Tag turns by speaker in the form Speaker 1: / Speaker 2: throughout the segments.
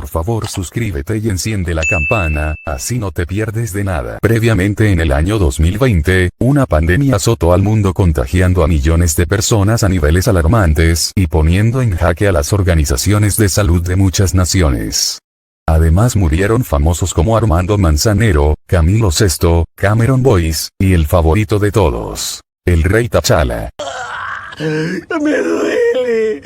Speaker 1: Por favor suscríbete y enciende la campana, así no te pierdes de nada. Previamente en el año 2020, una pandemia azotó al mundo contagiando a millones de personas a niveles alarmantes y poniendo en jaque a las organizaciones de salud de muchas naciones. Además murieron famosos como Armando Manzanero, Camilo Sesto, Cameron Boyce, y el favorito de todos, el Rey T'Challa.
Speaker 2: ¡Me duele!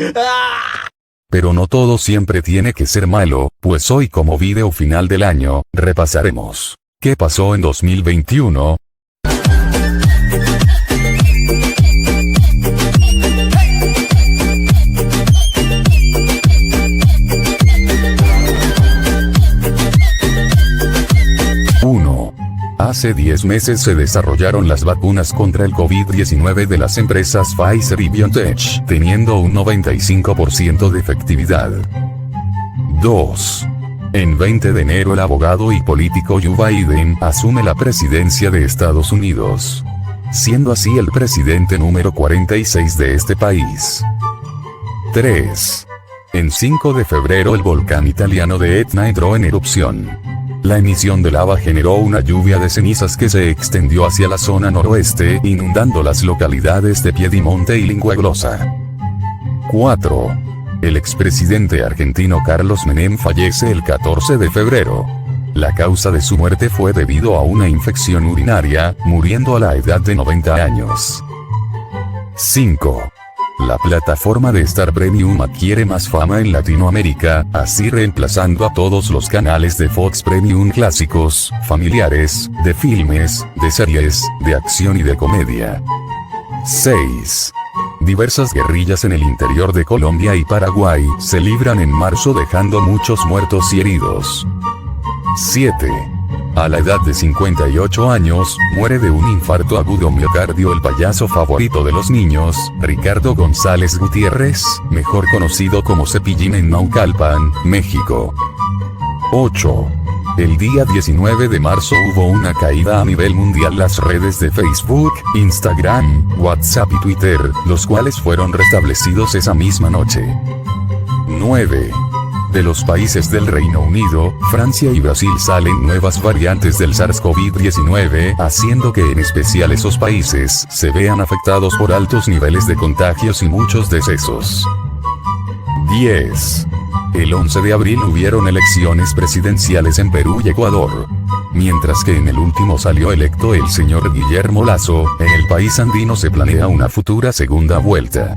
Speaker 1: Pero no todo siempre tiene que ser malo, pues hoy como video final del año, repasaremos ¿qué pasó en 2021? Hace 10 meses se desarrollaron las vacunas contra el COVID-19 de las empresas Pfizer y BioNTech, teniendo un 95% de efectividad. 2. En 20 de enero el abogado y político Joe Biden asume la presidencia de Estados Unidos, siendo así el presidente número 46 de este país. 3. En 5 de febrero el volcán italiano de Etna entró en erupción. La emisión de lava generó una lluvia de cenizas que se extendió hacia la zona noroeste, inundando las localidades de Piedimonte y Linguaglosa. 4. El expresidente argentino Carlos Menem fallece el 14 de febrero. La causa de su muerte fue debido a una infección urinaria, muriendo a la edad de 90 años. 5. La plataforma de Star Premium adquiere más fama en Latinoamérica, así reemplazando a todos los canales de Fox Premium clásicos, familiares, de filmes, de series, de acción y de comedia. 6. Diversas guerrillas en el interior de Colombia y Paraguay se libran en marzo dejando muchos muertos y heridos. 7. A la edad de 58 años, muere de un infarto agudo miocardio el payaso favorito de los niños, Ricardo González Gutiérrez, mejor conocido como Cepillín en Naucalpan, México. 8. El día 19 de marzo hubo una caída a nivel mundial las redes de Facebook, Instagram, WhatsApp y Twitter, los cuales fueron restablecidos esa misma noche. 9. De los países del Reino Unido, Francia y Brasil salen nuevas variantes del SARS-CoV-19, haciendo que en especial esos países se vean afectados por altos niveles de contagios y muchos decesos. 10. El 11 de abril hubieron elecciones presidenciales en Perú y Ecuador. Mientras que en el último salió electo el señor Guillermo Lasso, en el país andino se planea una futura segunda vuelta.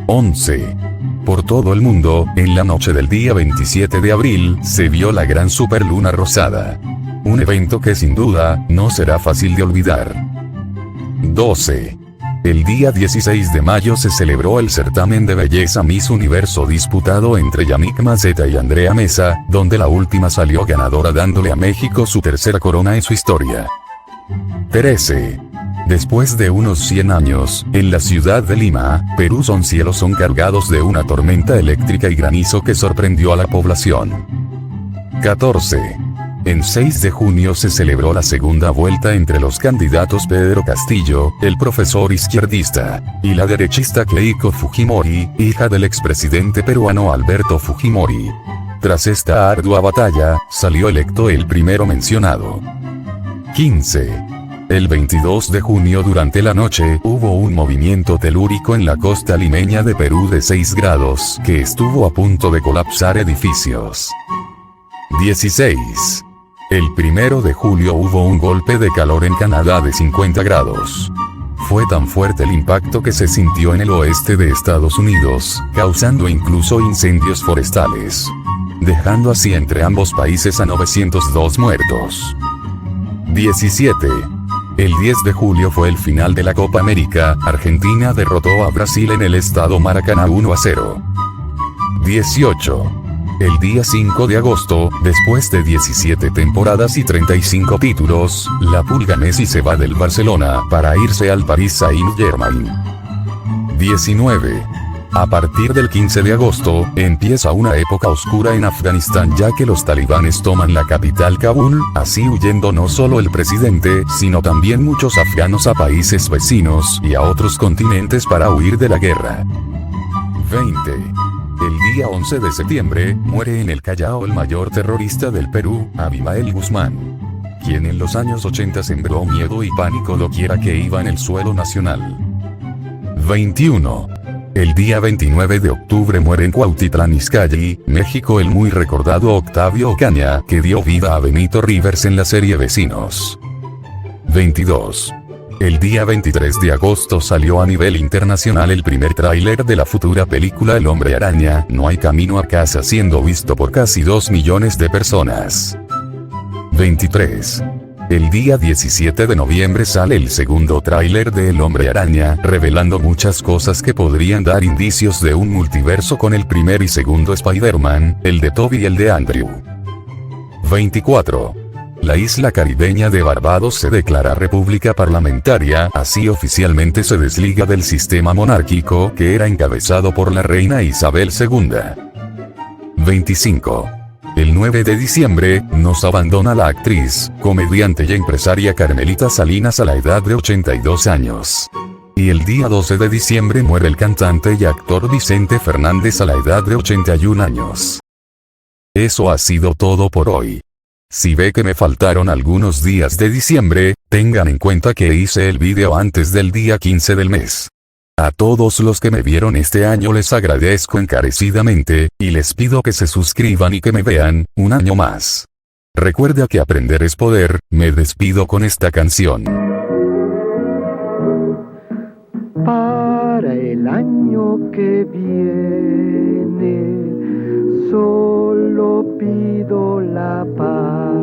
Speaker 1: 11. Por todo el mundo, en la noche del día 27 de abril, se vio la gran superluna rosada. Un evento que sin duda, no será fácil de olvidar. 12. El día 16 de mayo se celebró el certamen de belleza Miss Universo disputado entre Yannick Mazzetta y Andrea Mesa, donde la última salió ganadora dándole a México su tercera corona en su historia. 13. Después de unos 100 años, en la ciudad de Lima, Perú cielos son cargados de una tormenta eléctrica y granizo que sorprendió a la población. 14. En 6 de junio se celebró la segunda vuelta entre los candidatos Pedro Castillo, el profesor izquierdista, y la derechista Keiko Fujimori, hija del expresidente peruano Alberto Fujimori. Tras esta ardua batalla, salió electo el primero mencionado. 15. El 22 de junio durante la noche hubo un movimiento telúrico en la costa limeña de Perú de 6 grados que estuvo a punto de colapsar edificios. 16. El 1 de julio hubo un golpe de calor en Canadá de 50 grados. Fue tan fuerte el impacto que se sintió en el oeste de Estados Unidos, causando incluso incendios forestales, dejando así entre ambos países a 902 muertos. 17. El 10 de julio fue el final de la Copa América, Argentina derrotó a Brasil en el estado Maracaná 1-0. 18. El día 5 de agosto, después de 17 temporadas y 35 títulos, la Pulga Messi se va del Barcelona para irse al Paris Saint-Germain. 19. A partir del 15 de agosto, empieza una época oscura en Afganistán ya que los talibanes toman la capital Kabul, así huyendo no solo el presidente, sino también muchos afganos a países vecinos y a otros continentes para huir de la guerra. 20. El día 11 de septiembre, muere en el Callao el mayor terrorista del Perú, Abimael Guzmán, quien en los años 80 sembró miedo y pánico doquiera que iba en el suelo nacional. 21. El día 29 de octubre muere en Cuautitlán Izcalli, México, el muy recordado Octavio Ocaña, que dio vida a Benito Rivers en la serie Vecinos. 22. El día 23 de agosto salió a nivel internacional el primer tráiler de la futura película El Hombre Araña, No hay camino a casa, siendo visto por casi 2 millones de personas. 23. El día 17 de noviembre sale el segundo tráiler de El Hombre Araña, revelando muchas cosas que podrían dar indicios de un multiverso con el primer y segundo Spider-Man, el de Tobey y el de Andrew. 24. La isla caribeña de Barbados se declara república parlamentaria, así oficialmente se desliga del sistema monárquico que era encabezado por la reina Isabel II. 25. El 9 de diciembre, nos abandona la actriz, comediante y empresaria Carmelita Salinas a la edad de 82 años. Y el día 12 de diciembre muere el cantante y actor Vicente Fernández a la edad de 81 años. Eso ha sido todo por hoy. Si ve que me faltaron algunos días de diciembre, tengan en cuenta que hice el video antes del día 15 del mes. A todos los que me vieron este año les agradezco encarecidamente, y les pido que se suscriban y que me vean, un año más. Recuerda que aprender es poder, me despido con esta canción.
Speaker 3: Para el año que viene, solo pido la paz,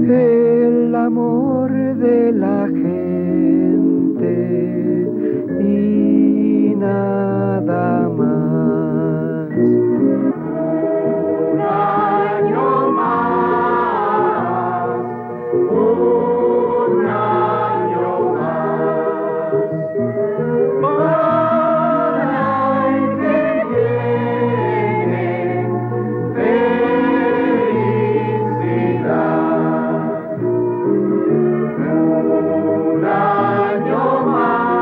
Speaker 3: el amor de la gente y nada más. Un año más, un año más, para el que viene, felicidad. Un año más,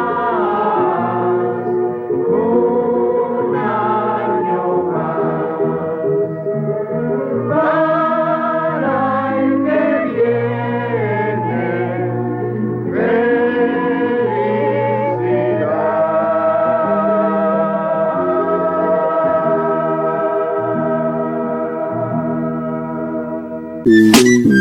Speaker 3: un año más, para el que viene, felicidad.